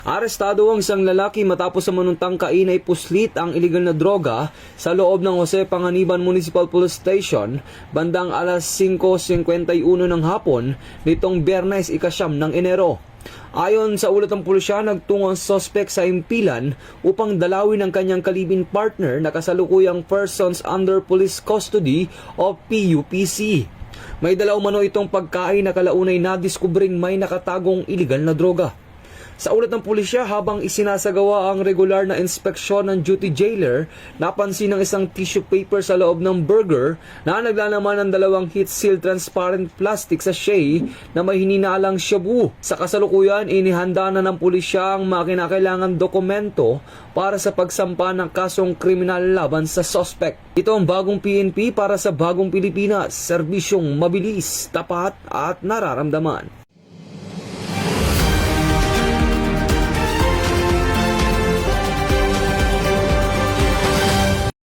Arestado ang isang lalaki matapos sa manuntang kainay puslit ang iligal na droga sa loob ng Jose Panganiban Municipal Police Station bandang alas 5:51 ng hapon nitong Biyernes ika-9 ng Enero. Ayon sa ulat ng pulisya, nagtungo ang suspect sa impilan upang dalawin ang kanyang kalibin partner na kasalukuyang persons under police custody o PUPC. May dala umano itong pagkain na kalaunay na diskubring may nakatagong iligal na droga. Sa ulat ng pulisya, habang isinasagawa ang regular na inspeksyon ng duty jailer, napansin ng isang tissue paper sa loob ng burger na naglalaman ng dalawang heat-sealed transparent plastic sachet na may hininalang shabu. Sa kasalukuyan, inihanda na ng pulisya ang mga kinakailangan dokumento para sa pagsampa ng kasong kriminal laban sa suspect. Ito ang bagong PNP para sa bagong Pilipinas, serbisyong mabilis, tapat at nararamdaman.